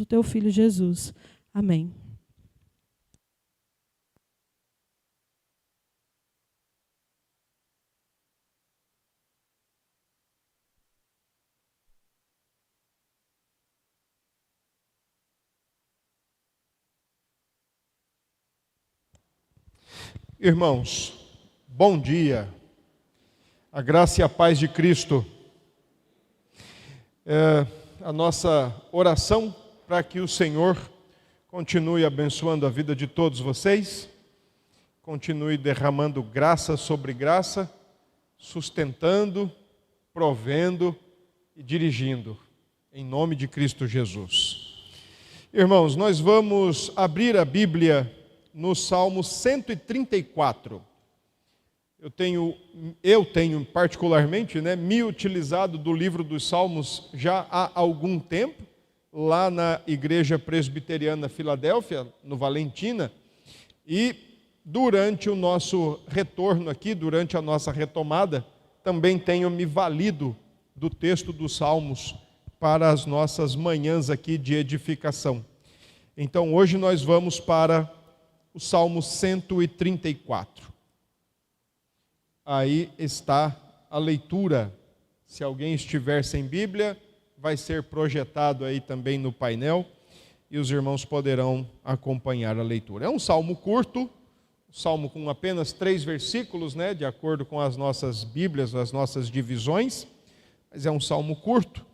teu Filho Jesus. Amém. Irmãos, bom dia, a graça e a paz de Cristo. A nossa oração para que o Senhor continue abençoando a vida de todos vocês, continue derramando graça sobre graça, sustentando, provendo e dirigindo, em nome de Cristo Jesus. Irmãos, nós vamos abrir a Bíblia no Salmo 134. Eu tenho particularmente, me utilizado do livro dos Salmos já há algum tempo, lá na Igreja Presbiteriana Filadélfia, no Valentina, e durante o nosso retorno aqui, durante a nossa retomada, também tenho me valido do texto dos Salmos para as nossas manhãs aqui de edificação. Então hoje nós vamos para o Salmo 134. Aí está a leitura. Se alguém estiver sem Bíblia, vai ser projetado aí também no painel e os irmãos poderão acompanhar a leitura. É um salmo curto, um salmo com apenas 3 versículos, de acordo com as nossas Bíblias, as nossas divisões, mas é um salmo curto.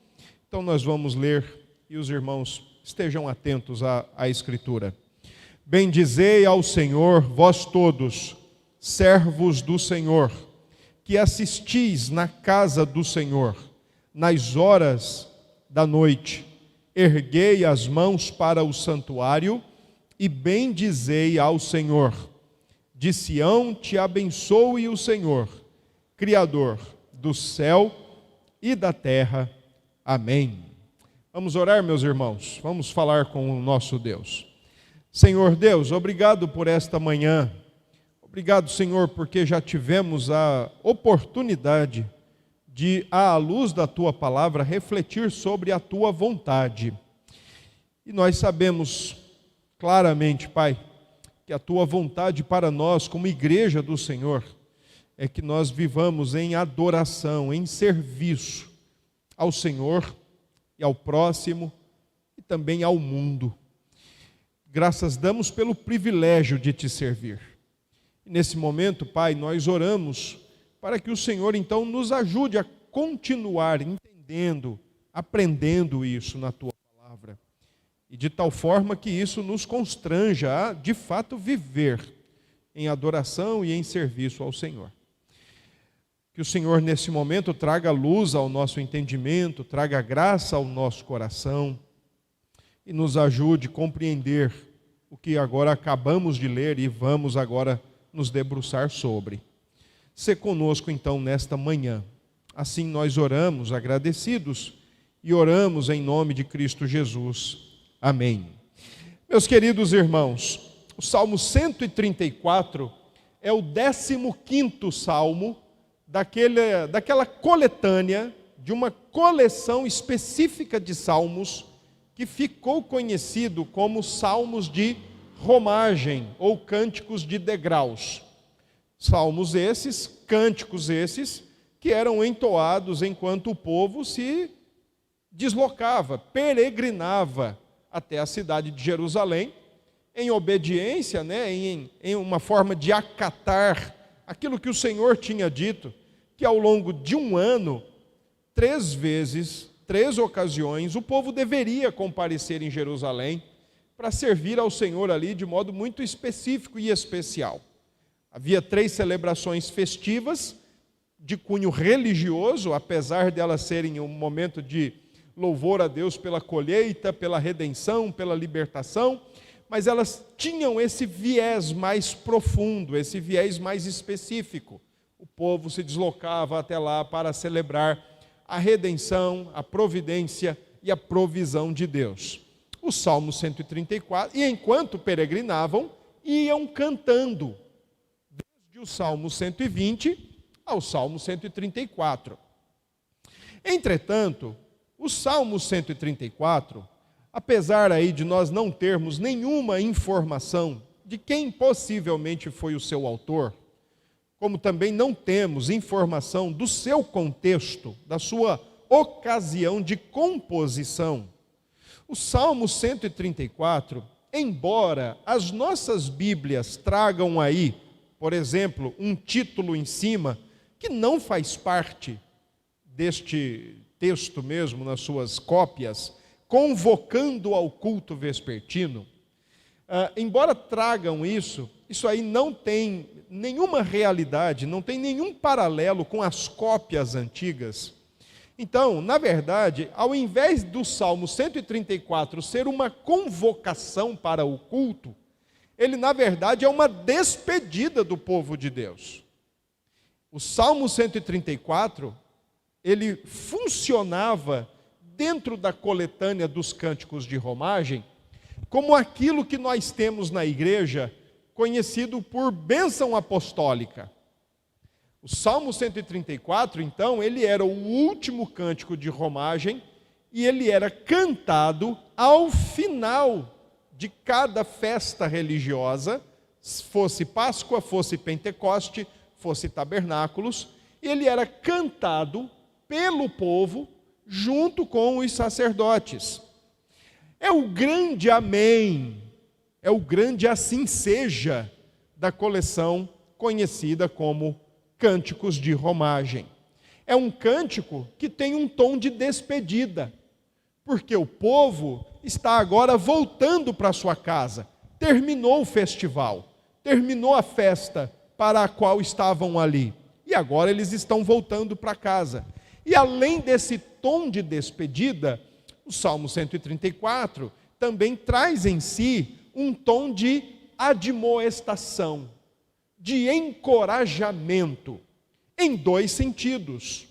Então nós vamos ler e os irmãos estejam atentos à Escritura. Bendizei ao Senhor, vós todos, servos do Senhor, que assistis na casa do Senhor, nas horas da noite. Erguei as mãos para o santuário e bendizei ao Senhor. De Sião te abençoe o Senhor, Criador do céu e da terra. Amém. Vamos orar, meus irmãos, vamos falar com o nosso Deus. Senhor Deus, obrigado por esta manhã. Obrigado, Senhor, porque já tivemos a oportunidade de, à luz da Tua palavra, refletir sobre a Tua vontade. E nós sabemos claramente, Pai, que a Tua vontade para nós, como igreja do Senhor, é que nós vivamos em adoração, em serviço ao Senhor e ao próximo e também ao mundo. Graças damos pelo privilégio de Te servir. E nesse momento, Pai, nós oramos para que o Senhor, então, nos ajude a continuar entendendo, aprendendo isso na Tua palavra. E de tal forma que isso nos constranja a, de fato, viver em adoração e em serviço ao Senhor. Que o Senhor, nesse momento, traga luz ao nosso entendimento, traga graça ao nosso coração, e nos ajude a compreender o que agora acabamos de ler e vamos agora nos debruçar sobre. Sê conosco então nesta manhã. Assim nós oramos agradecidos e oramos em nome de Cristo Jesus. Amém. Meus queridos irmãos, o Salmo 134 é o 15º Salmo daquela coletânea, de uma coleção específica de salmos que ficou conhecido como salmos de romagem ou cânticos de degraus. Salmos esses, cânticos esses, que eram entoados enquanto o povo se deslocava, peregrinava até a cidade de Jerusalém, em obediência, em uma forma de acatar aquilo que o Senhor tinha dito, que ao longo de um ano, 3 vezes, 3 ocasiões, o povo deveria comparecer em Jerusalém para servir ao Senhor ali de modo muito específico e especial. Havia 3 celebrações festivas de cunho religioso, apesar de elas serem um momento de louvor a Deus pela colheita, pela redenção, pela libertação, mas elas tinham esse viés mais profundo, esse viés mais específico. O povo se deslocava até lá para celebrar a redenção, a providência e a provisão de Deus. O Salmo 134, e enquanto peregrinavam, iam cantando, desde o Salmo 120 ao Salmo 134. Entretanto, o Salmo 134, apesar aí de nós não termos nenhuma informação de quem possivelmente foi o seu autor, como também não temos informação do seu contexto, da sua ocasião de composição, o Salmo 134, embora as nossas Bíblias tragam aí, por exemplo, um título em cima, que não faz parte deste texto mesmo, nas suas cópias, convocando ao culto vespertino, embora tragam isso aí não tem nenhuma realidade, não tem nenhum paralelo com as cópias antigas. Então, na verdade, ao invés do Salmo 134 ser uma convocação para o culto, ele, na verdade, é uma despedida do povo de Deus. O Salmo 134, ele funcionava dentro da coletânea dos cânticos de romagem, como aquilo que nós temos na igreja, conhecido por bênção apostólica. O Salmo 134, então, ele era o último cântico de romagem e ele era cantado ao final de cada festa religiosa, fosse Páscoa, fosse Pentecoste, fosse Tabernáculos, ele era cantado pelo povo junto com os sacerdotes. É o grande amém, é o grande assim seja da coleção conhecida como Cânticos de Romagem. É um cântico que tem um tom de despedida, porque o povo está agora voltando para sua casa, terminou o festival, terminou a festa para a qual estavam ali, e agora eles estão voltando para casa. E além desse tom de despedida, o Salmo 134 também traz em si um tom de admoestação, de encorajamento, em dois sentidos.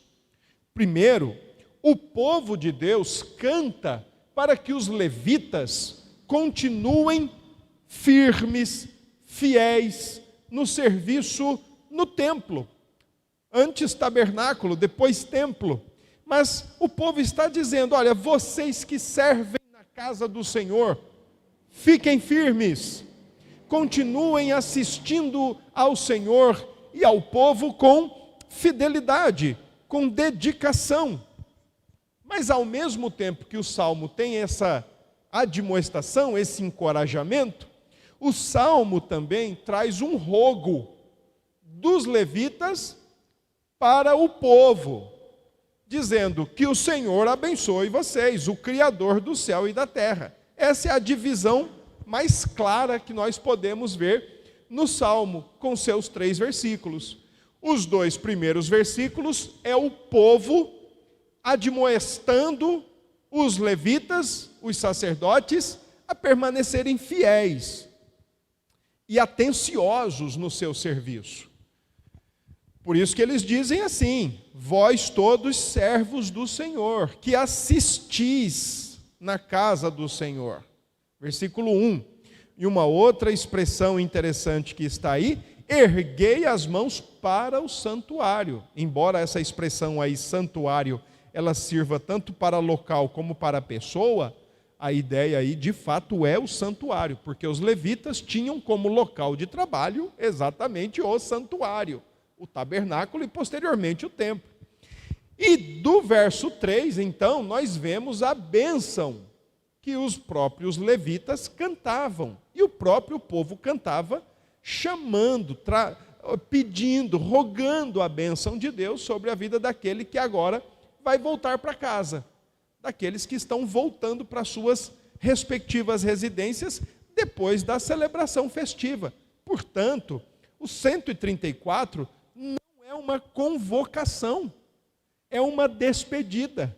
Primeiro, o povo de Deus canta para que os levitas continuem firmes, fiéis no serviço no templo. Antes tabernáculo, depois templo. Mas o povo está dizendo, olha, vocês que servem na casa do Senhor, fiquem firmes, continuem assistindo ao Senhor e ao povo com fidelidade, com dedicação. Mas ao mesmo tempo que o Salmo tem essa admoestação, esse encorajamento, o Salmo também traz um rogo dos levitas para o povo, dizendo que o Senhor abençoe vocês, o Criador do céu e da terra. Essa é a divisão mais clara que nós podemos ver no Salmo, com seus 3 versículos. Os 2 primeiros versículos é o povo admoestando os levitas, os sacerdotes, a permanecerem fiéis e atenciosos no seu serviço. Por isso que eles dizem assim, vós todos servos do Senhor, que assistis na casa do Senhor. Versículo 1. E uma outra expressão interessante que está aí, erguei as mãos para o santuário. Embora essa expressão aí, santuário, ela sirva tanto para local como para pessoa, a ideia aí de fato é o santuário, porque os levitas tinham como local de trabalho exatamente o santuário, o tabernáculo e posteriormente o templo. E do verso 3, então, nós vemos a bênção que os próprios levitas cantavam, e o próprio povo cantava, chamando, pedindo, rogando a bênção de Deus sobre a vida daquele que agora vai voltar para casa, daqueles que estão voltando para suas respectivas residências depois da celebração festiva. Portanto, o 134 não é uma convocação, é uma despedida,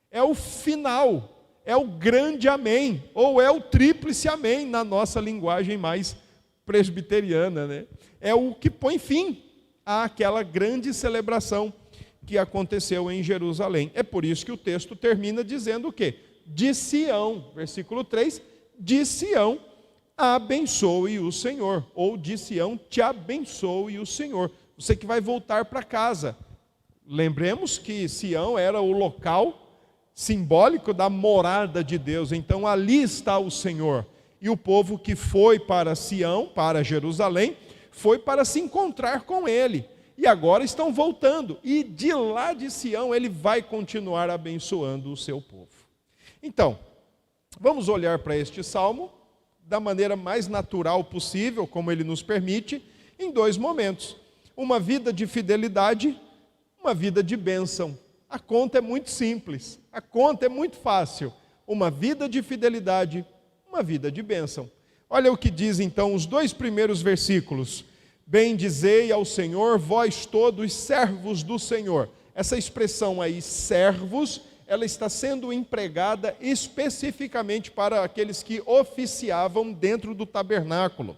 é o final, é o grande amém, ou é o tríplice amém, na nossa linguagem mais presbiteriana, né? É o que põe fim àquela grande celebração que aconteceu em Jerusalém. É por isso que o texto termina dizendo o quê? De Sião, versículo 3, de Sião abençoe o Senhor, ou de Sião te abençoe o Senhor. Você que vai voltar para casa. Lembremos que Sião era o local simbólico da morada de Deus. Então ali está o Senhor. E o povo que foi para Sião, para Jerusalém, foi para se encontrar com Ele. E agora estão voltando. E de lá de Sião Ele vai continuar abençoando o seu povo. Então, vamos olhar para este salmo da maneira mais natural possível, como ele nos permite, em dois momentos. Uma vida de fidelidade, uma vida de bênção. A conta é muito simples, a conta é muito fácil. Uma vida de fidelidade, uma vida de bênção. Olha o que diz então os dois primeiros versículos. Bendizei ao Senhor, vós todos servos do Senhor. Essa expressão aí, servos, ela está sendo empregada especificamente para aqueles que oficiavam dentro do tabernáculo.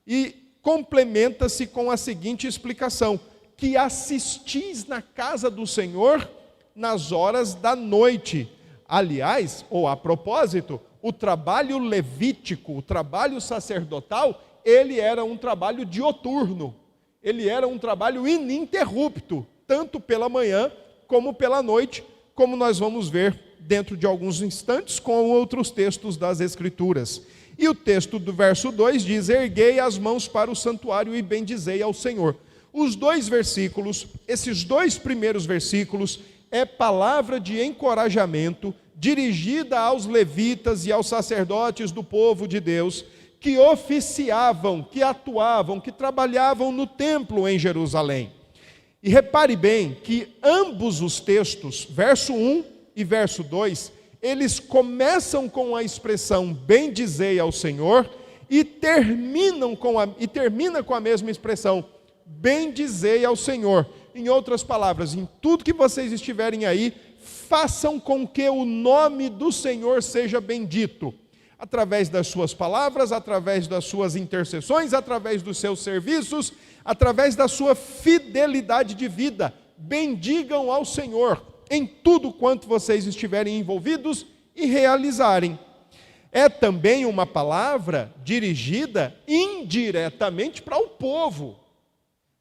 E complementa-se com a seguinte explicação: que assistis na casa do Senhor nas horas da noite. Aliás, ou a propósito, o trabalho levítico, o trabalho sacerdotal, ele era um trabalho dioturno, ele era um trabalho ininterrupto, tanto pela manhã como pela noite, como nós vamos ver dentro de alguns instantes com outros textos das Escrituras. E o texto do verso 2 diz: erguei as mãos para o santuário e bendizei ao Senhor. Os dois versículos, esses dois primeiros versículos, é palavra de encorajamento dirigida aos levitas e aos sacerdotes do povo de Deus, que oficiavam, que atuavam, que trabalhavam no templo em Jerusalém. E repare bem que ambos os textos, verso 1 e verso 2, eles começam com a expressão bendizei ao Senhor e termina com a mesma expressão, bendizei ao Senhor. Em outras palavras, em tudo que vocês estiverem aí, façam com que o nome do Senhor seja bendito. Através das suas palavras, através das suas intercessões, através dos seus serviços, através da sua fidelidade de vida. Bendigam ao Senhor em tudo quanto vocês estiverem envolvidos e realizarem. É também uma palavra dirigida indiretamente para o povo.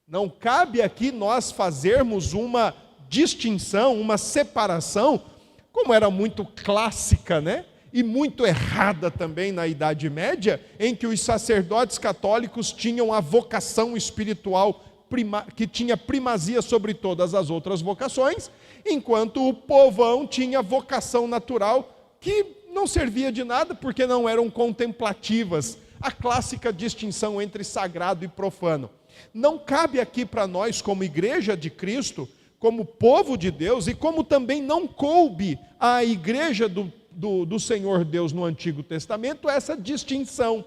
Não cabe aqui nós fazermos uma distinção, uma separação, como era muito clássica, né? E muito errada também na Idade Média, em que os sacerdotes católicos tinham a vocação espiritual que tinha primazia sobre todas as outras vocações, enquanto o povão tinha vocação natural que não servia de nada porque não eram contemplativas, a clássica distinção entre sagrado e profano. Não cabe aqui para nós, como igreja de Cristo, como povo de Deus, e como também não coube à igreja do Senhor Deus no Antigo Testamento, essa distinção.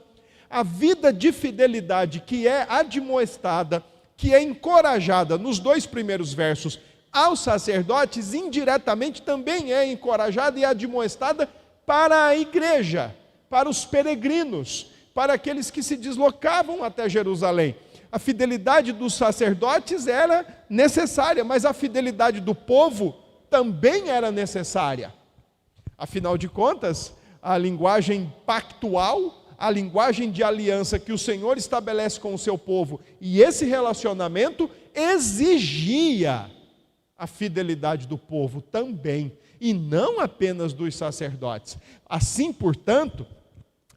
A vida de fidelidade que é admoestada, que é encorajada nos dois primeiros versos aos sacerdotes, indiretamente também é encorajada e admoestada para a igreja, para os peregrinos, para aqueles que se deslocavam até Jerusalém. A fidelidade dos sacerdotes era necessária, mas a fidelidade do povo também era necessária. Afinal de contas, a linguagem pactual, a linguagem de aliança que o Senhor estabelece com o seu povo, e esse relacionamento exigia a fidelidade do povo também, e não apenas dos sacerdotes. Assim, portanto,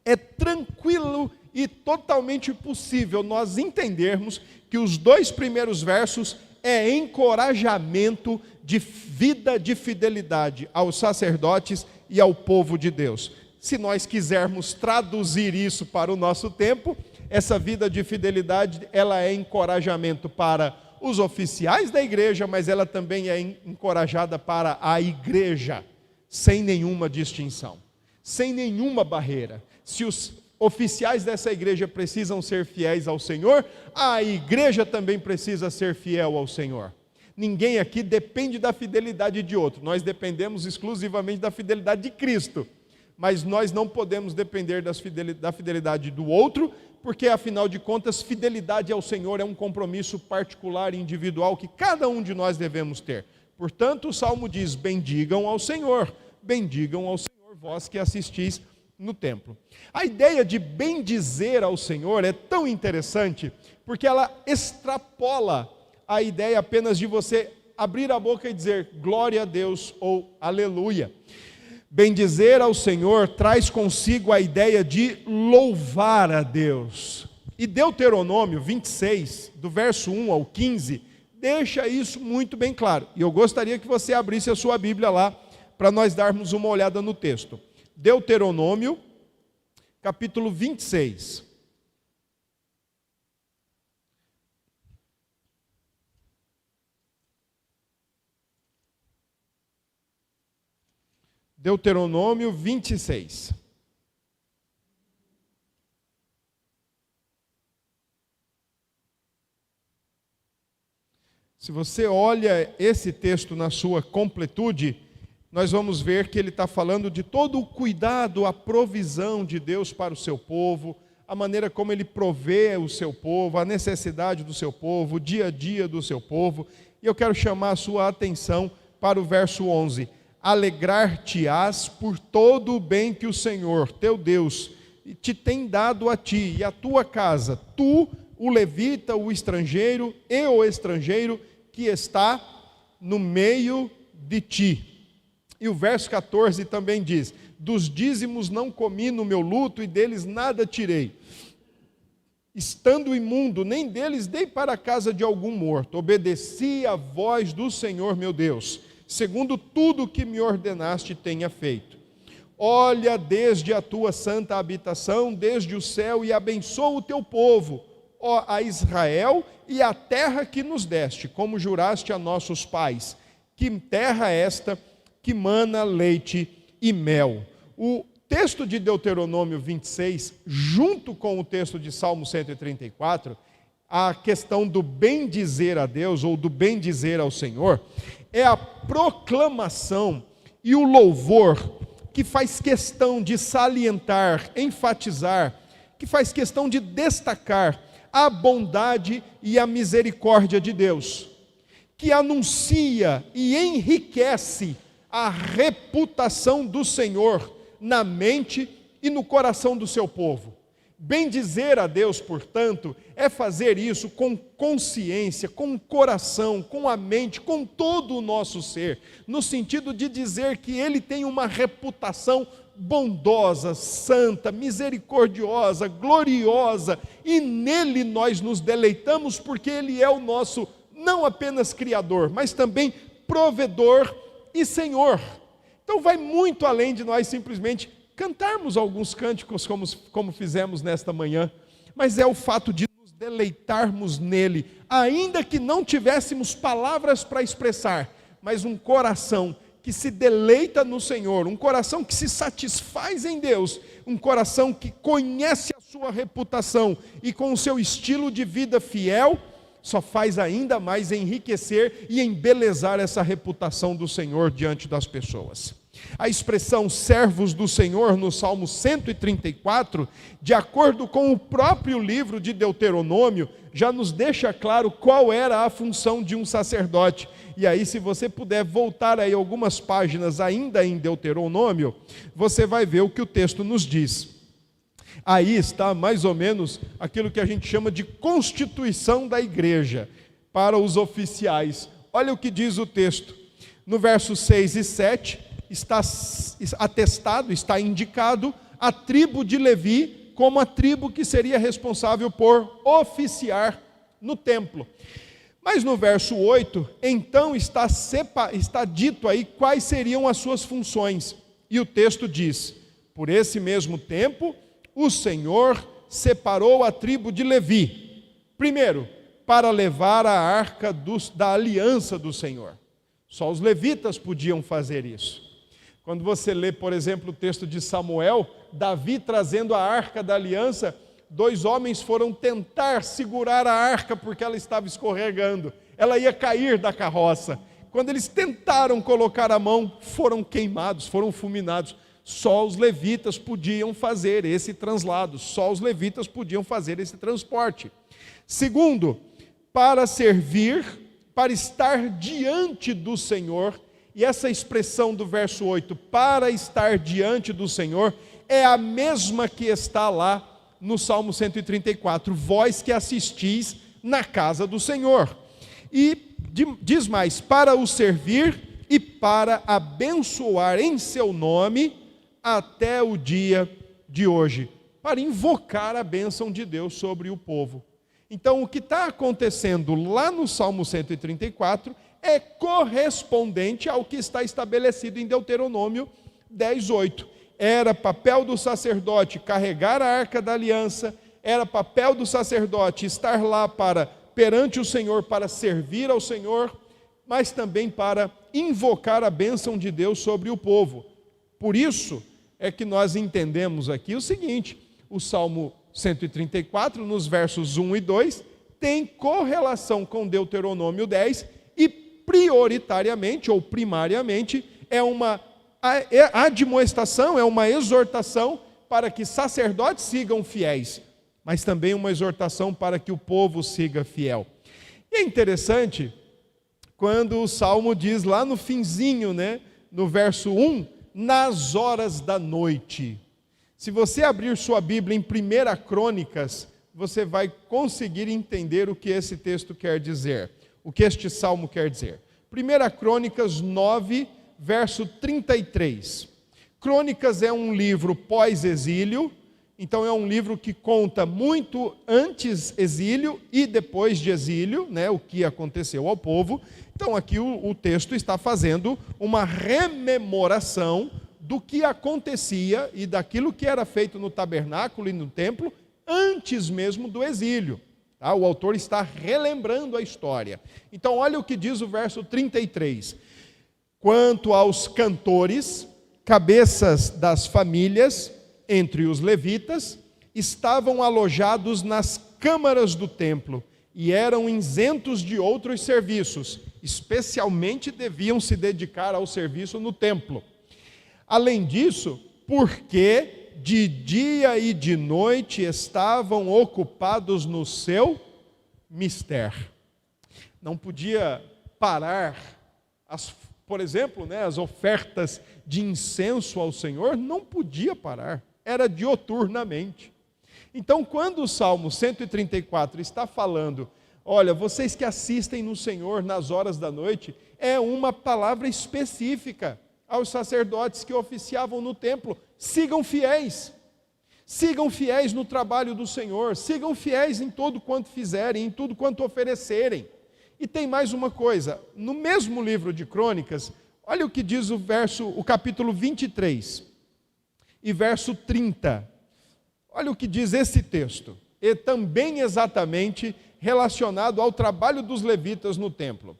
é tranquilo e totalmente possível nós entendermos que os dois primeiros versos é encorajamento de vida de fidelidade aos sacerdotes e ao povo de Deus. Se nós quisermos traduzir isso para o nosso tempo, essa vida de fidelidade, ela é encorajamento para os oficiais da igreja, mas ela também é encorajada para a igreja, sem nenhuma distinção, sem nenhuma barreira. Se os oficiais dessa igreja precisam ser fiéis ao Senhor, a igreja também precisa ser fiel ao Senhor. Ninguém aqui depende da fidelidade de outro, nós dependemos exclusivamente da fidelidade de Cristo, mas nós não podemos depender da fidelidade do outro, porque afinal de contas, fidelidade ao Senhor é um compromisso particular e individual que cada um de nós devemos ter. Portanto, o Salmo diz, bendigam ao Senhor, vós que assistis no templo. A ideia de bendizer ao Senhor é tão interessante, porque ela extrapola a ideia apenas de você abrir a boca e dizer glória a Deus ou aleluia. Bendizer ao Senhor traz consigo a ideia de louvar a Deus. E Deuteronômio 26, do verso 1 ao 15, deixa isso muito bem claro. E eu gostaria que você abrisse a sua Bíblia lá, para nós darmos uma olhada no texto. Deuteronômio, capítulo 26. Deuteronômio 26. Se você olha esse texto na sua completude, nós vamos ver que ele está falando de todo o cuidado, a provisão de Deus para o seu povo, a maneira como ele provê o seu povo, a necessidade do seu povo, o dia a dia do seu povo. E eu quero chamar a sua atenção para o verso 11. Alegrar-te-ás por todo o bem que o Senhor, teu Deus, te tem dado a ti e a tua casa, tu, o levita, o estrangeiro e o estrangeiro que está no meio de ti. E o verso 14 também diz: dos dízimos não comi no meu luto e deles nada tirei. Estando imundo, nem deles dei para a casa de algum morto. Obedeci à voz do Senhor meu Deus, segundo tudo que me ordenaste tenha feito. Olha desde a tua santa habitação, desde o céu, e abençoa o teu povo, ó, a Israel, e a terra que nos deste, como juraste a nossos pais. Que terra esta que mana leite e mel. O texto de Deuteronômio 26, junto com o texto de Salmo 134, a questão do bem dizer a Deus, ou do bem dizer ao Senhor, é a proclamação e o louvor que faz questão de salientar, enfatizar, que faz questão de destacar a bondade e a misericórdia de Deus, que anuncia e enriquece a reputação do Senhor na mente e no coração do seu povo. Bendizer a Deus, portanto, é fazer isso com consciência, com o coração, com a mente, com todo o nosso ser, no sentido de dizer que Ele tem uma reputação bondosa, santa, misericordiosa, gloriosa, e nele nós nos deleitamos porque Ele é o nosso, não apenas Criador, mas também provedor e Senhor. Então vai muito além de nós simplesmente cantarmos alguns cânticos como fizemos nesta manhã, mas é o fato de nos deleitarmos nele, ainda que não tivéssemos palavras para expressar, mas um coração que se deleita no Senhor, um coração que se satisfaz em Deus, um coração que conhece a sua reputação e com o seu estilo de vida fiel, só faz ainda mais enriquecer e embelezar essa reputação do Senhor diante das pessoas. A expressão servos do Senhor no Salmo 134, de acordo com o próprio livro de Deuteronômio, já nos deixa claro qual era a função de um sacerdote. E aí, se você puder voltar aí algumas páginas ainda em Deuteronômio, você vai ver o que o texto nos diz. Aí está mais ou menos aquilo que a gente chama de constituição da igreja para os oficiais. Olha o que diz o texto. No verso 6 e 7, está atestado, está indicado a tribo de Levi como a tribo que seria responsável por oficiar no templo. Mas no verso 8, então está dito aí quais seriam as suas funções. E o texto diz: por esse mesmo tempo, o Senhor separou a tribo de Levi, primeiro, para levar a arca da aliança do Senhor. Só os levitas podiam fazer isso. Quando você lê, por exemplo, o texto de Samuel, Davi trazendo a arca da aliança, 2 homens foram tentar segurar a arca porque ela estava escorregando, ela ia cair da carroça. Quando eles tentaram colocar a mão, foram queimados, foram fulminados. Só os levitas podiam fazer esse translado, só os levitas podiam fazer esse transporte. Segundo, para servir, para estar diante do Senhor. E essa expressão do verso 8, para estar diante do Senhor, é a mesma que está lá no Salmo 134, vós que assistis na casa do Senhor. E Diz mais, para o servir e para abençoar em seu nome até o dia de hoje, para invocar a bênção de Deus sobre o povo. Então, o que está acontecendo lá no Salmo 134 é correspondente ao que está estabelecido em Deuteronômio 10:8. Era papel do sacerdote carregar a arca da aliança, era papel do sacerdote estar lá perante o Senhor para servir ao Senhor, mas também para invocar a bênção de Deus sobre o povo. Por isso é que nós entendemos aqui o seguinte: o Salmo 134, nos versos 1 e 2, tem correlação com Deuteronômio 10 e prioritariamente ou primariamente é uma admoestação, é uma exortação para que sacerdotes sigam fiéis, mas também uma exortação para que o povo siga fiel. E é interessante quando o Salmo diz lá no finzinho, no verso 1, nas horas da noite. Se você abrir sua Bíblia em 1 Crônicas, você vai conseguir entender o que esse texto quer dizer, o que este salmo quer dizer. 1 Crônicas 9, verso 33. Crônicas é um livro pós-exílio, então é um livro que conta muito antes exílio e depois de exílio, o que aconteceu ao povo. Então aqui o texto está fazendo uma rememoração do que acontecia e daquilo que era feito no tabernáculo e no templo antes mesmo do exílio. Tá? O autor está relembrando a história. Então olha o que diz o verso 33. Quanto aos cantores, cabeças das famílias, entre os levitas, estavam alojados nas câmaras do templo e eram isentos de outros serviços, especialmente deviam se dedicar ao serviço no templo. Além disso, porque de dia e de noite estavam ocupados no seu mistério. Não podia parar, por exemplo, as ofertas de incenso ao Senhor, não podia parar, era dioturnamente. Então, quando o Salmo 134 está falando, olha, vocês que assistem no Senhor nas horas da noite, é uma palavra específica aos sacerdotes que oficiavam no templo: sigam fiéis no trabalho do Senhor, sigam fiéis em tudo quanto fizerem, em tudo quanto oferecerem. E tem mais uma coisa, no mesmo livro de Crônicas, olha o que diz o capítulo 23 e verso 30. Olha o que diz esse texto, e também exatamente relacionado ao trabalho dos levitas no templo.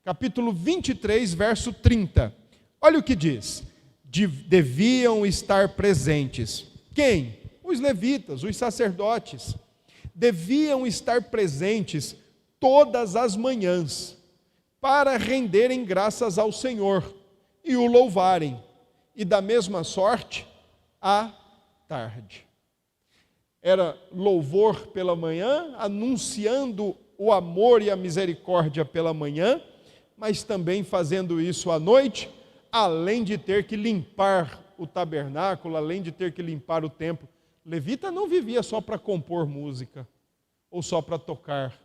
Capítulo 23, verso 30. Olha o que diz: deviam estar presentes. Quem? Os levitas, os sacerdotes. Deviam estar presentes todas as manhãs, para renderem graças ao Senhor e o louvarem, e da mesma sorte à tarde. Era louvor pela manhã, anunciando o amor e a misericórdia pela manhã, mas também fazendo isso à noite, além de ter que limpar o tabernáculo, além de ter que limpar o templo. Levita não vivia só para compor música, ou só para tocar.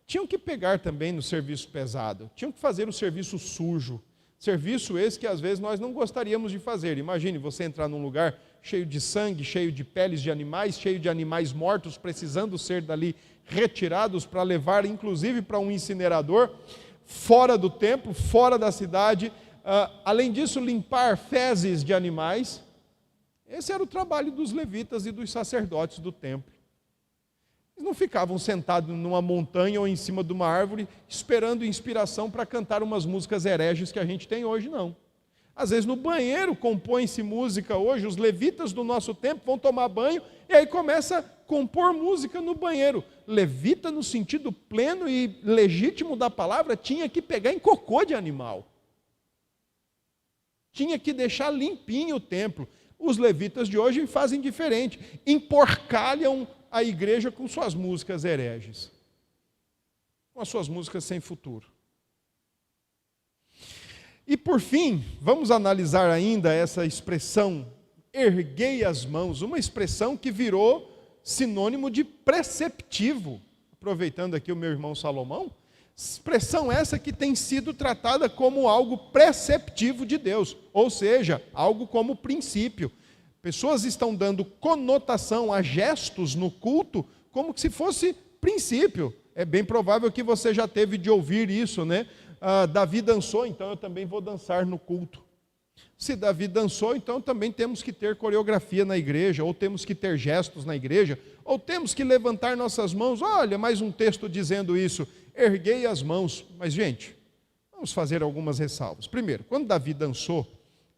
Tinham que pegar também no serviço pesado, tinham que fazer o serviço sujo, serviço esse que às vezes nós não gostaríamos de fazer. Imagine você entrar num lugar cheio de sangue, cheio de peles de animais, cheio de animais mortos, precisando ser dali retirados para levar inclusive para um incinerador, fora do templo, fora da cidade. Além disso, limpar fezes de animais. Esse era o trabalho dos levitas e dos sacerdotes do templo. Eles não ficavam sentados numa montanha ou em cima de uma árvore esperando inspiração para cantar umas músicas hereges que a gente tem hoje, não. Às vezes no banheiro compõe-se música hoje, os levitas do nosso tempo vão tomar banho e aí começa a compor música no banheiro. Levita, no sentido pleno e legítimo da palavra, tinha que pegar em cocô de animal. Tinha que deixar limpinho o templo. Os levitas de hoje fazem diferente, emporcalham a igreja com suas músicas hereges, com as suas músicas sem futuro. E por fim, vamos analisar ainda essa expressão, erguei as mãos, uma expressão que virou sinônimo de preceptivo, aproveitando aqui o meu irmão Salomão, Expressão essa que tem sido tratada como algo preceptivo de Deus, ou seja, algo como princípio. Pessoas estão dando conotação a gestos no culto como se fosse princípio. É bem provável que você já teve de ouvir isso, né? Davi dançou, então eu também vou dançar no culto. Se Davi dançou, então também temos que ter coreografia na igreja, ou temos que ter gestos na igreja, ou temos que levantar nossas mãos. Olha, mais um texto dizendo isso, erguei as mãos. Mas, gente, vamos fazer algumas ressalvas. Primeiro, quando Davi dançou,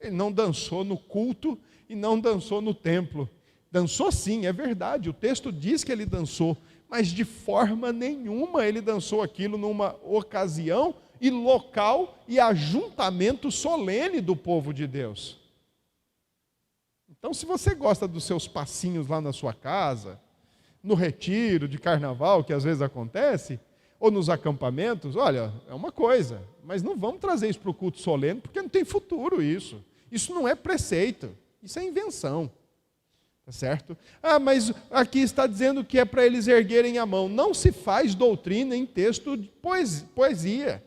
ele não dançou no culto e não dançou no templo. Dançou sim, é verdade, o texto diz que ele dançou, mas de forma nenhuma ele dançou aquilo numa ocasião e local e ajuntamento solene do povo de Deus. Então, se você gosta dos seus passinhos lá na sua casa, no retiro de carnaval, que às vezes acontece, ou nos acampamentos, olha, é uma coisa, mas não vamos trazer isso para o culto solene, porque não tem futuro isso. Isso não é preceito, isso é invenção. Tá certo? Mas aqui está dizendo que é para eles erguerem a mão. Não se faz doutrina em texto de poesia.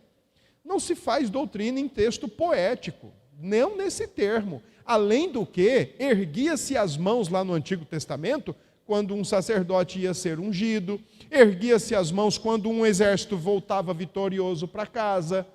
Não se faz doutrina em texto poético, não nesse termo. Além do que, erguia-se as mãos lá no Antigo Testamento, quando um sacerdote ia ser ungido, erguia-se as mãos quando um exército voltava vitorioso para casa.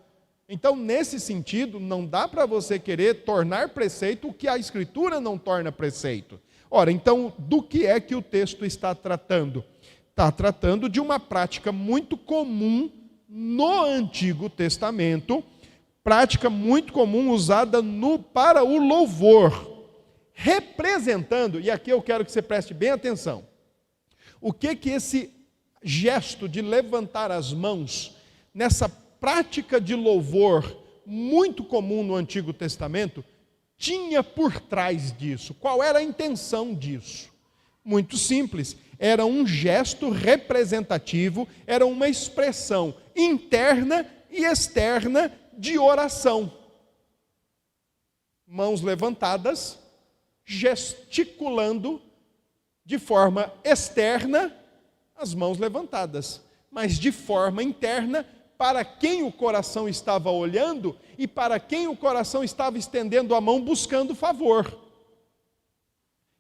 Então, nesse sentido, não dá para você querer tornar preceito o que a Escritura não torna preceito. Ora, então, do que é que o texto está tratando? Está tratando de uma prática muito comum no Antigo Testamento, prática muito comum usada para o louvor, representando, e aqui eu quero que você preste bem atenção, o que esse gesto de levantar as mãos, nessa prática de louvor muito comum no Antigo Testamento, tinha por trás disso? Qual era a intenção disso? Muito simples, era um gesto representativo, era uma expressão interna e externa de oração. Mãos levantadas, gesticulando de forma externa as mãos levantadas, mas de forma interna, para quem o coração estava olhando e para quem o coração estava estendendo a mão buscando favor.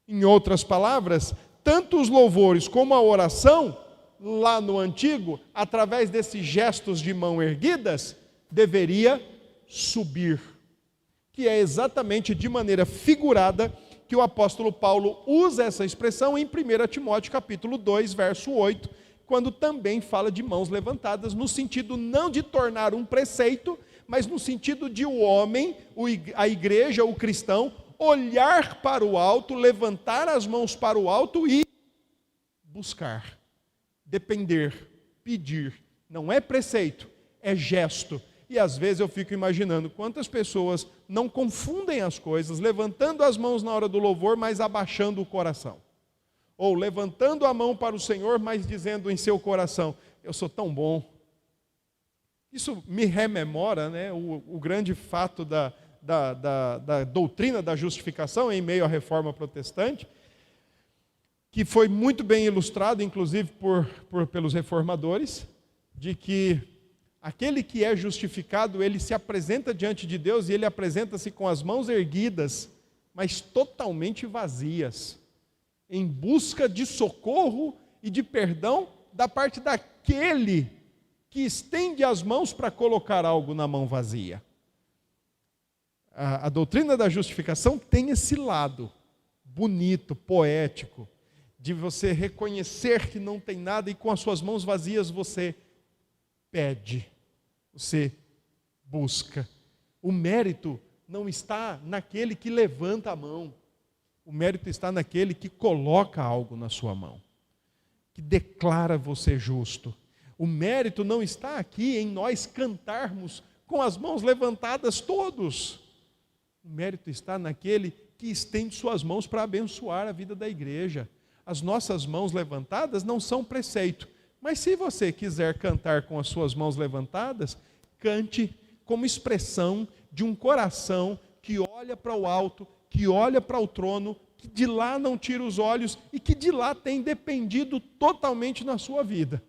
Em outras palavras, tanto os louvores como a oração, lá no Antigo, através desses gestos de mão erguidas, deveria subir. Que é exatamente de maneira figurada que o apóstolo Paulo usa essa expressão em 1 Timóteo capítulo 2, verso 8, quando também fala de mãos levantadas, no sentido não de tornar um preceito, mas no sentido de o homem, a igreja, o cristão, olhar para o alto, levantar as mãos para o alto e buscar, depender, pedir. Não é preceito, é gesto. E às vezes eu fico imaginando quantas pessoas não confundem as coisas, levantando as mãos na hora do louvor, mas abaixando o coração. Ou levantando a mão para o Senhor, mas dizendo em seu coração, eu sou tão bom. Isso me rememora, né, o grande fato da doutrina da justificação em meio à reforma protestante, que foi muito bem ilustrado, inclusive pelos reformadores, de que aquele que é justificado, ele se apresenta diante de Deus e ele apresenta-se com as mãos erguidas, mas totalmente vazias, em busca de socorro e de perdão da parte daquele que estende as mãos para colocar algo na mão vazia. A doutrina da justificação tem esse lado bonito, poético, de você reconhecer que não tem nada e com as suas mãos vazias você pede, você busca. O mérito não está naquele que levanta a mão. O mérito está naquele que coloca algo na sua mão, que declara você justo. O mérito não está aqui em nós cantarmos com as mãos levantadas todos. O mérito está naquele que estende suas mãos para abençoar a vida da igreja. As nossas mãos levantadas não são preceito, mas se você quiser cantar com as suas mãos levantadas, cante como expressão de um coração que olha para o alto, que olha para o trono, que de lá não tira os olhos e que de lá tem dependido totalmente na sua vida.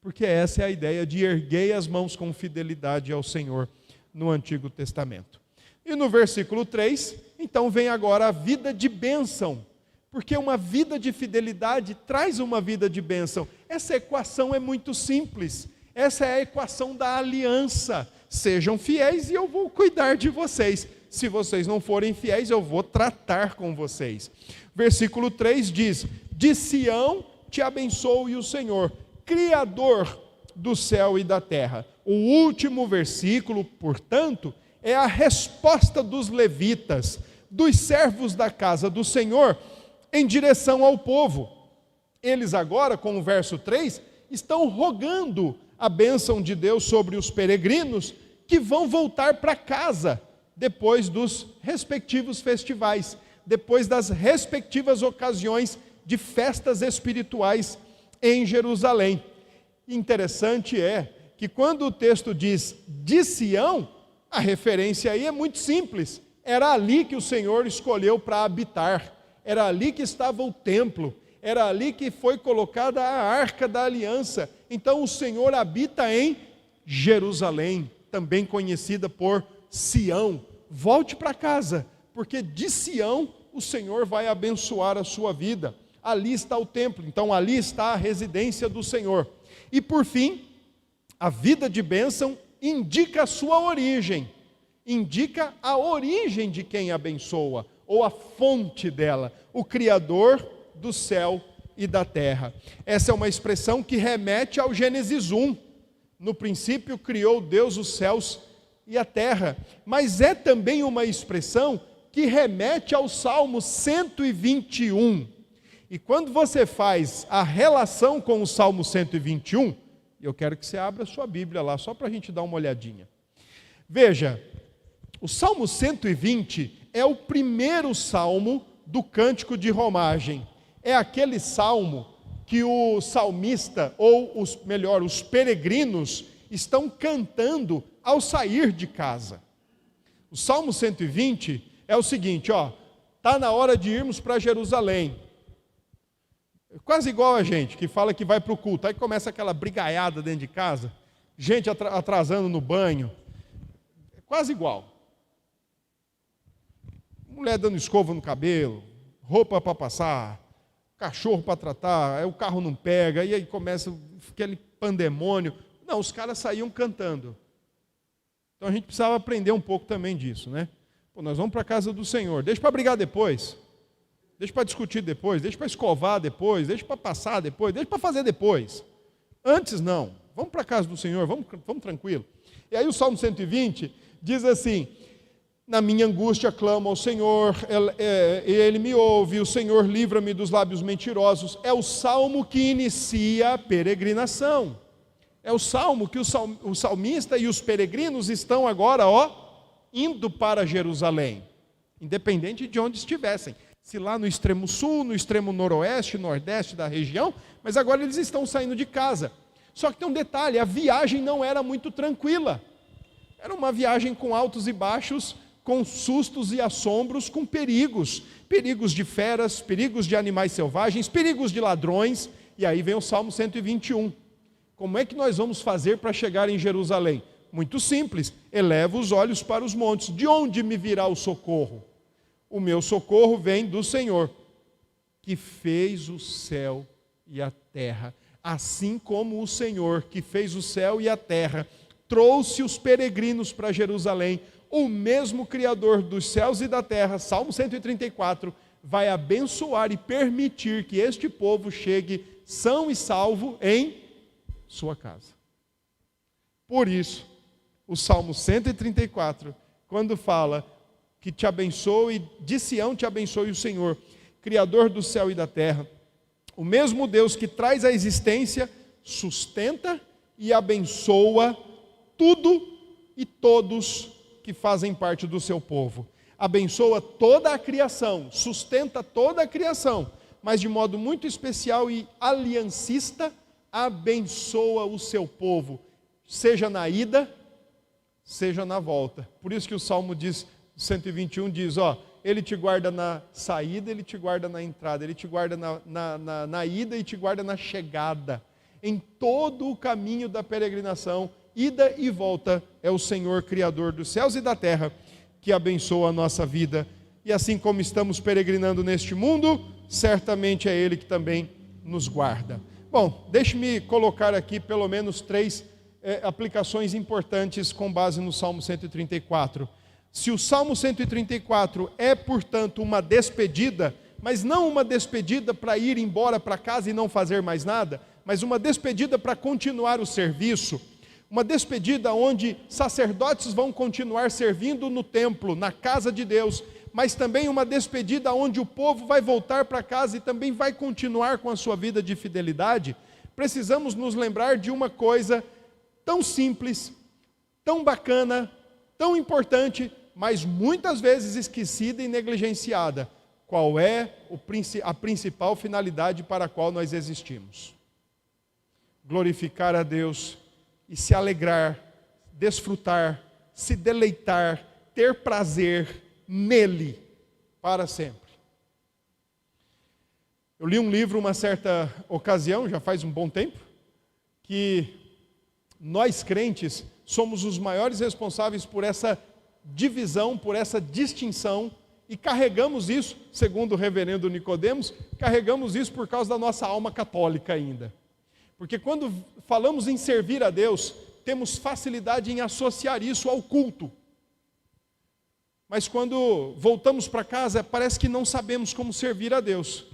porque essa é a ideia de erguei as mãos com fidelidade ao Senhor no Antigo Testamento. E no versículo 3, então vem agora a vida de bênção, porque uma vida de fidelidade traz uma vida de bênção. Essa equação é muito simples, essa é a equação da aliança. Sejam fiéis e eu vou cuidar de vocês. Se vocês não forem fiéis, eu vou tratar com vocês. Versículo 3 diz: de Sião te abençoe o Senhor, Criador do céu e da terra. O último versículo, portanto, é a resposta dos levitas, dos servos da casa do Senhor, em direção ao povo. Eles agora, com o verso 3, estão rogando a bênção de Deus sobre os peregrinos que vão voltar para casa depois dos respectivos festivais, depois das respectivas ocasiões de festas espirituais em Jerusalém. Interessante é que quando o texto diz de Sião, a referência aí é muito simples. Era ali que o Senhor escolheu para habitar, era ali que estava o templo, era ali que foi colocada a arca da aliança. Então o Senhor habita em Jerusalém, também conhecida por Sião. Volte para casa, porque de Sião o Senhor vai abençoar a sua vida. Ali está o templo, então ali está a residência do Senhor. E por fim, a vida de bênção indica a sua origem, indica a origem de quem abençoa, ou a fonte dela, o Criador do céu e da terra. Essa é uma expressão que remete ao Gênesis 1. No princípio criou Deus os céus e a terra, mas é também uma expressão que remete ao Salmo 121. E quando você faz a relação com o Salmo 121, eu quero que você abra a sua Bíblia lá, só para a gente dar uma olhadinha. Veja, o Salmo 120 é o primeiro salmo do Cântico de Romagem. É aquele salmo que o salmista, ou os peregrinos, estão cantando ao sair de casa. O Salmo 120 é o seguinte, está na hora de irmos para Jerusalém. Quase igual a gente, que fala que vai para o culto, aí começa aquela brigaiada dentro de casa, gente atrasando no banho, é quase igual. Mulher dando escova no cabelo, roupa para passar, cachorro para tratar, aí o carro não pega, e aí começa aquele pandemônio. Não, os caras saíam cantando. Então a gente precisava aprender um pouco também disso, né? Nós vamos para a casa do Senhor, deixa para brigar depois, deixa para discutir depois, deixa para escovar depois, deixa para passar depois, deixa para fazer depois. Antes não, vamos para a casa do Senhor, vamos tranquilo. E aí o Salmo 120 diz assim: na minha angústia clamo ao Senhor, Ele me ouve, o Senhor livra-me dos lábios mentirosos. É o salmo que inicia a peregrinação. É o salmo que o salmista e os peregrinos estão agora, indo para Jerusalém, independente de onde estivessem. Se lá no extremo sul, no extremo noroeste, nordeste da região, mas agora eles estão saindo de casa. Só que tem um detalhe, a viagem não era muito tranquila. Era uma viagem com altos e baixos, com sustos e assombros, com perigos de feras, perigos de animais selvagens, perigos de ladrões. E aí vem o Salmo 121. Como é que nós vamos fazer para chegar em Jerusalém? Muito simples, eleva os olhos para os montes. De onde me virá o socorro? O meu socorro vem do Senhor, que fez o céu e a terra. Assim como o Senhor, que fez o céu e a terra, trouxe os peregrinos para Jerusalém, o mesmo Criador dos céus e da terra, Salmo 134, vai abençoar e permitir que este povo chegue são e salvo em sua casa. Por isso, o Salmo 134, quando fala que te abençoe, de Sião te abençoe o Senhor, Criador do céu e da terra, o mesmo Deus que traz a existência, sustenta e abençoa tudo e todos que fazem parte do seu povo. Abençoa toda a criação, sustenta toda a criação, mas de modo muito especial e aliancista, abençoa o seu povo, seja na ida, seja na volta. Por isso que o Salmo 121 diz, Ele te guarda na saída, Ele te guarda na entrada, Ele te guarda na ida e te guarda na chegada. em todo o caminho da peregrinação, ida e volta, é o Senhor Criador dos céus e da terra, que abençoa a nossa vida. E assim como estamos peregrinando neste mundo, certamente é Ele que também nos guarda. Bom, deixe-me colocar aqui pelo menos 3 aplicações importantes com base no Salmo 134. Se o Salmo 134 é, portanto, uma despedida, mas não uma despedida para ir embora para casa e não fazer mais nada, mas uma despedida para continuar o serviço, uma despedida onde sacerdotes vão continuar servindo no templo, na casa de Deus, mas também uma despedida onde o povo vai voltar para casa e também vai continuar com a sua vida de fidelidade. Precisamos nos lembrar de uma coisa tão simples, tão bacana, tão importante, mas muitas vezes esquecida e negligenciada. Qual é a principal finalidade para a qual nós existimos? Glorificar a Deus e se alegrar, desfrutar, se deleitar, ter prazer nele para sempre. Eu li um livro uma certa ocasião, já faz um bom tempo, que nós crentes somos os maiores responsáveis por essa divisão, por essa distinção, e carregamos isso, segundo o reverendo Nicodemos, carregamos isso por causa da nossa alma católica ainda. Porque quando falamos em servir a Deus, temos facilidade em associar isso ao culto. Mas quando voltamos para casa, parece que não sabemos como servir a Deus.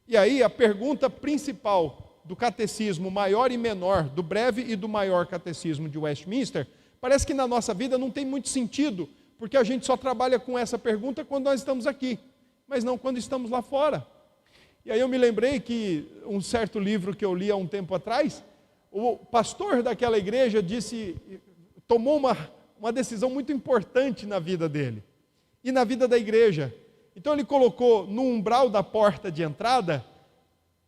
E aí a pergunta principal do catecismo maior e menor, do breve e do maior catecismo de Westminster, parece que na nossa vida não tem muito sentido, porque a gente só trabalha com essa pergunta quando nós estamos aqui, mas não quando estamos lá fora. E aí eu me lembrei que um certo livro que eu li há um tempo atrás, o pastor daquela igreja tomou uma decisão muito importante na vida dele e na vida da igreja. Então ele colocou no umbral da porta de entrada,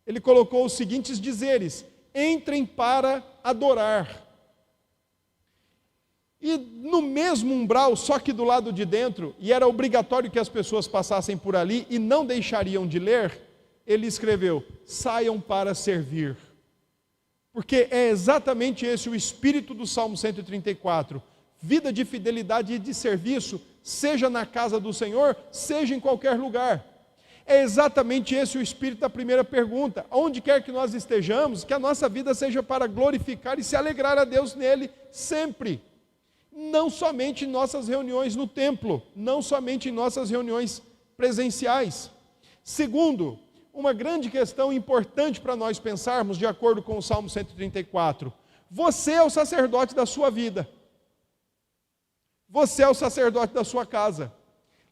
ele colocou os seguintes dizeres: entrem para adorar. E no mesmo umbral, só que do lado de dentro, e era obrigatório que as pessoas passassem por ali e não deixariam de ler, ele escreveu: saiam para servir. Porque é exatamente esse o espírito do Salmo 134. Vida de fidelidade e de serviço, seja na casa do Senhor, seja em qualquer lugar. É exatamente esse o espírito da primeira pergunta. Onde quer que nós estejamos, que a nossa vida seja para glorificar e se alegrar a Deus nele sempre. Não somente em nossas reuniões no templo, não somente em nossas reuniões presenciais. Segundo, uma grande questão importante para nós pensarmos, de acordo com o Salmo 134, você é o sacerdote da sua vida. Você é o sacerdote da sua casa.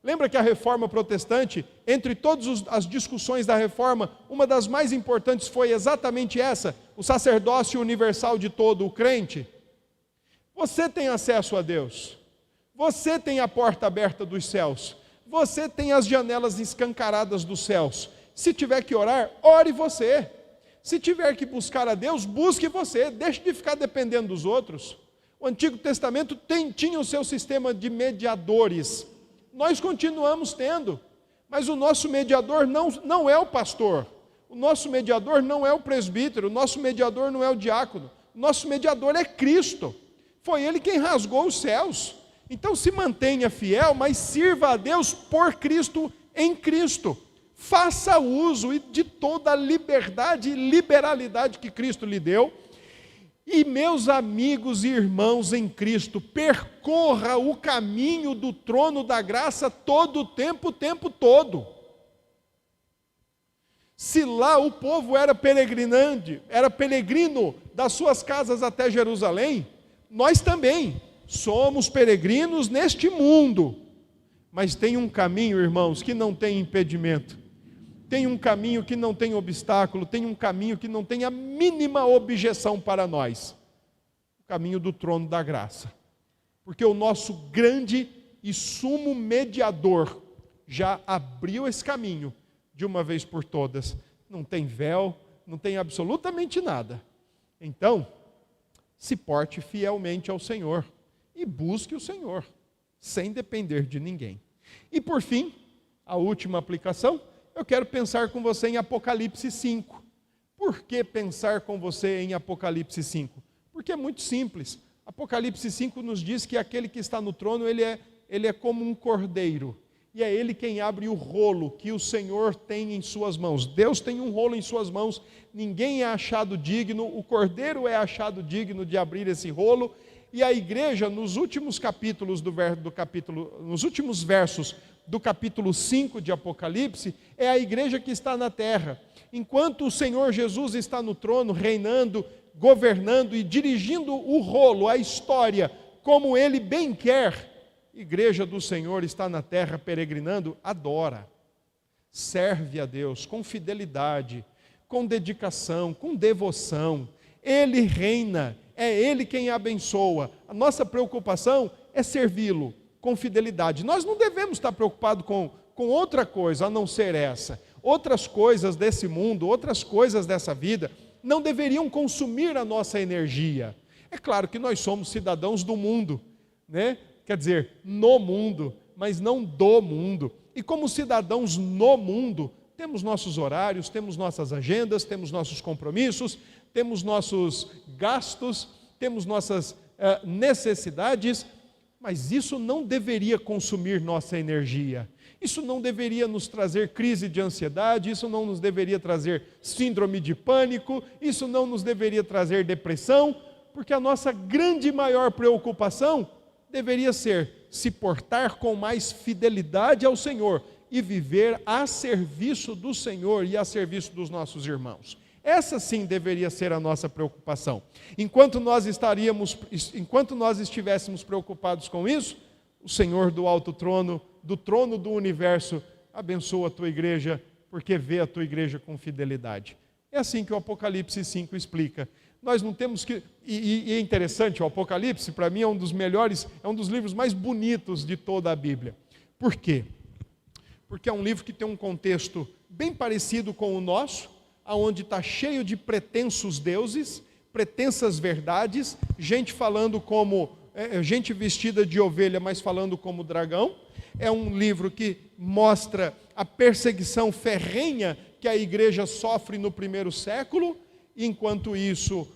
Lembra que a reforma protestante, entre todas as discussões da reforma, uma das mais importantes foi exatamente essa: o sacerdócio universal de todo o crente. Você tem acesso a Deus, você tem a porta aberta dos céus, você tem as janelas escancaradas dos céus. Se tiver que orar, ore você. Se tiver que buscar a Deus, busque você, deixe de ficar dependendo dos outros. O Antigo Testamento tinha o seu sistema de mediadores, nós continuamos tendo, mas o nosso mediador não é o pastor, o nosso mediador não é o presbítero, o nosso mediador não é o diácono, o nosso mediador é Cristo. Foi Ele quem rasgou os céus. Então se mantenha fiel, mas sirva a Deus por Cristo, em Cristo. Faça uso de toda a liberdade e liberalidade que Cristo lhe deu. E meus amigos e irmãos em Cristo, percorra o caminho do trono da graça todo o tempo Se lá o povo era peregrino das suas casas até Jerusalém, nós também somos peregrinos neste mundo, mas tem um caminho, irmãos, que não tem impedimento, tem um caminho que não tem obstáculo, tem um caminho que não tem a mínima objeção para nós, o caminho do trono da graça, porque o nosso grande e sumo mediador já abriu esse caminho de uma vez por todas, não tem véu, não tem absolutamente nada. Então, se porte fielmente ao Senhor e busque o Senhor, sem depender de ninguém. E por fim, a última aplicação, eu quero pensar com você em Apocalipse 5. por que pensar com você em Apocalipse 5? Porque é muito simples. Apocalipse 5 nos diz que aquele que está no trono, ele é como um cordeiro. E é ele quem abre o rolo que o Senhor tem em suas mãos. Deus tem um rolo em suas mãos, ninguém é achado digno, o cordeiro é achado digno de abrir esse rolo. E a igreja, nos últimos capítulos nos últimos versos do capítulo 5 de Apocalipse, é a igreja que está na terra. Enquanto o Senhor Jesus está no trono, reinando, governando e dirigindo o rolo, a história, como Ele bem quer, a igreja do Senhor está na terra peregrinando, adora, serve a Deus com fidelidade, com dedicação, com devoção. Ele reina, é Ele quem abençoa. A nossa preocupação é servi-lo com fidelidade. Nós não devemos estar preocupados com outra coisa a não ser essa. Outras coisas desse mundo, outras coisas dessa vida, não deveriam consumir a nossa energia. É claro que nós somos cidadãos do mundo, né? Quer dizer, no mundo, mas não do mundo. E como cidadãos no mundo, temos nossos horários, temos nossas agendas, temos nossos compromissos, temos nossos gastos, temos nossas necessidades, mas isso não deveria consumir nossa energia. Isso não deveria nos trazer crise de ansiedade, isso não nos deveria trazer síndrome de pânico, isso não nos deveria trazer depressão, porque a nossa grande e maior preocupação deveria ser se portar com mais fidelidade ao Senhor e viver a serviço do Senhor e a serviço dos nossos irmãos. Essa sim deveria ser a nossa preocupação. Enquanto nós estivéssemos preocupados com isso, o Senhor do alto trono, do trono do universo, abençoa a tua igreja, porque vê a tua igreja com fidelidade. É assim que o Apocalipse 5 explica. Nós não temos que... E é interessante, o Apocalipse, para mim, é um dos melhores, é um dos livros mais bonitos de toda a Bíblia. Por quê? Porque é um livro que tem um contexto bem parecido com o nosso, onde está cheio de pretensos deuses, pretensas verdades, gente falando como... gente vestida de ovelha, mas falando como dragão. É um livro que mostra a perseguição ferrenha que a igreja sofre no primeiro século. Enquanto isso,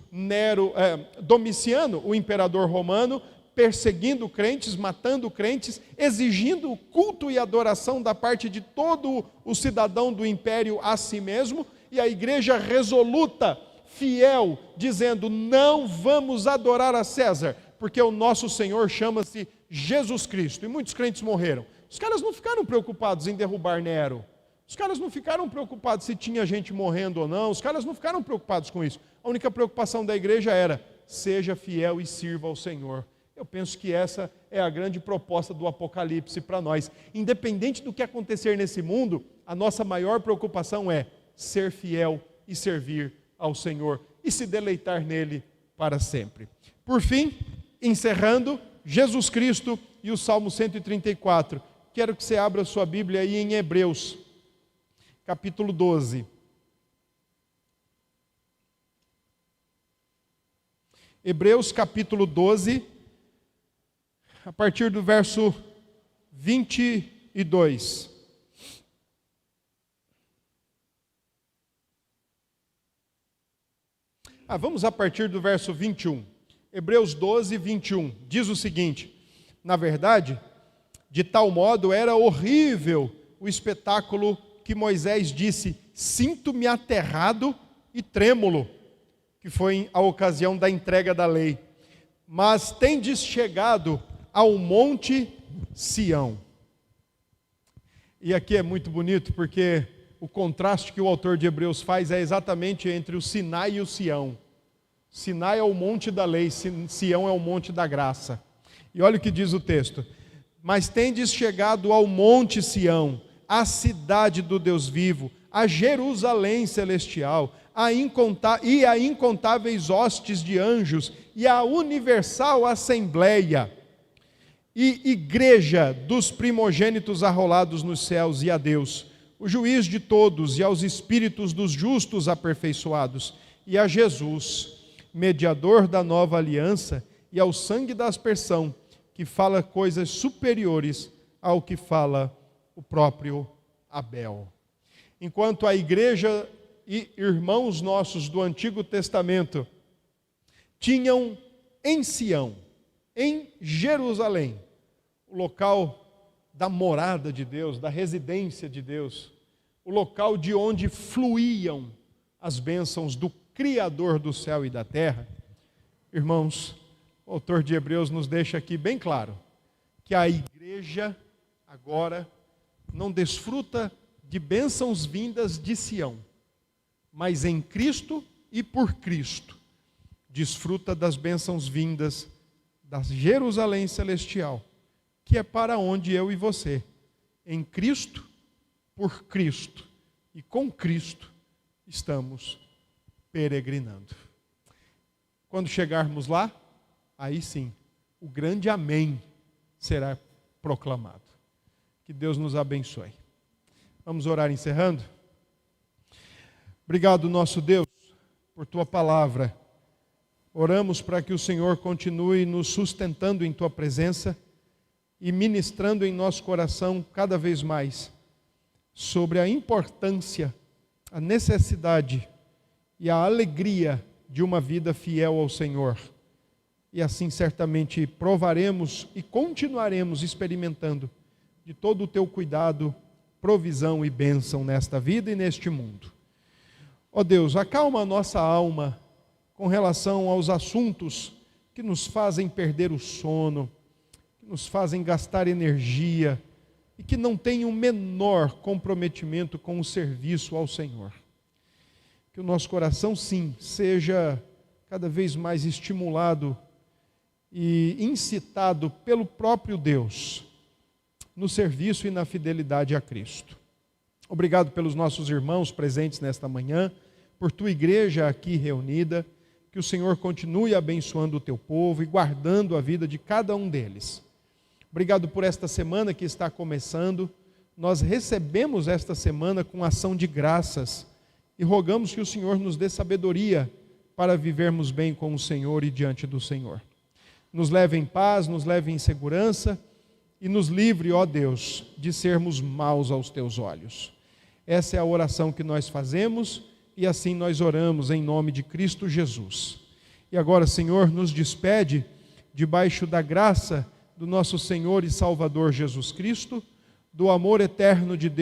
Domiciano, o imperador romano, perseguindo crentes, matando crentes, exigindo culto e adoração da parte de todo o cidadão do império a si mesmo, e a igreja resoluta, fiel, dizendo: não vamos adorar a César, porque o nosso Senhor chama-se Jesus Cristo. E muitos crentes morreram. Os caras não ficaram preocupados em derrubar Nero. Os caras não ficaram preocupados se tinha gente morrendo ou não. Os caras não ficaram preocupados com isso. A única preocupação da igreja era: seja fiel e sirva ao Senhor. Eu penso que essa é a grande proposta do Apocalipse para nós. Independente do que acontecer nesse mundo, a nossa maior preocupação é ser fiel e servir ao Senhor e se deleitar nele para sempre. Por fim, encerrando, Jesus Cristo e o Salmo 134. Quero que você abra sua Bíblia aí em Hebreus, capítulo 12. Hebreus, capítulo 12, a partir do verso 22. Vamos a partir do verso 21. Hebreus 12, 21. Diz o seguinte: na verdade, de tal modo era horrível o espetáculo que Moisés disse: sinto-me aterrado e trêmulo, que foi a ocasião da entrega da lei. Mas tendes chegado ao monte Sião. E aqui é muito bonito, porque o contraste que o autor de Hebreus faz é exatamente entre o Sinai e o Sião. Sinai é o monte da lei, Sião é o monte da graça. E olha o que diz o texto: mas tendes chegado ao monte Sião, a cidade do Deus vivo, a Jerusalém celestial, a incontáveis hostes de anjos, e a universal assembleia, e igreja dos primogênitos arrolados nos céus, e a Deus, o juiz de todos, e aos espíritos dos justos aperfeiçoados, e a Jesus, mediador da nova aliança, e ao sangue da aspersão, que fala coisas superiores ao que fala o próprio Abel. Enquanto a igreja e irmãos nossos do Antigo Testamento tinham em Sião, em Jerusalém, o local da morada de Deus, da residência de Deus, o local de onde fluíam as bênçãos do Criador do céu e da terra. Irmãos, o autor de Hebreus nos deixa aqui bem claro que a igreja agora não desfruta de bênçãos vindas de Sião, mas em Cristo e por Cristo desfruta das bênçãos vindas da Jerusalém celestial, que é para onde eu e você, em Cristo, por Cristo e com Cristo, estamos peregrinando. Quando chegarmos lá, aí sim, o grande amém será proclamado. Que Deus nos abençoe. Vamos orar encerrando? Obrigado, nosso Deus, por Tua palavra. Oramos para que o Senhor continue nos sustentando em Tua presença e ministrando em nosso coração cada vez mais sobre a importância, a necessidade e a alegria de uma vida fiel ao Senhor. E assim certamente provaremos e continuaremos experimentando de todo o Teu cuidado, provisão e bênção nesta vida e neste mundo. Ó Deus, acalma a nossa alma com relação aos assuntos que nos fazem perder o sono, que nos fazem gastar energia e que não têm o menor comprometimento com o serviço ao Senhor. Que o nosso coração, sim, seja cada vez mais estimulado e incitado pelo próprio Deus no serviço e na fidelidade a Cristo. Obrigado pelos nossos irmãos presentes nesta manhã, por Tua igreja aqui reunida. Que o Senhor continue abençoando o Teu povo e guardando a vida de cada um deles. Obrigado por esta semana que está começando. Nós recebemos esta semana com ação de graças e rogamos que o Senhor nos dê sabedoria para vivermos bem com o Senhor e diante do Senhor. Nos leve em paz, nos leve em segurança e nos livre, ó Deus, de sermos maus aos Teus olhos. Essa é a oração que nós fazemos e assim nós oramos em nome de Cristo Jesus. E agora, Senhor, nos despede debaixo da graça do nosso Senhor e Salvador Jesus Cristo, do amor eterno de Deus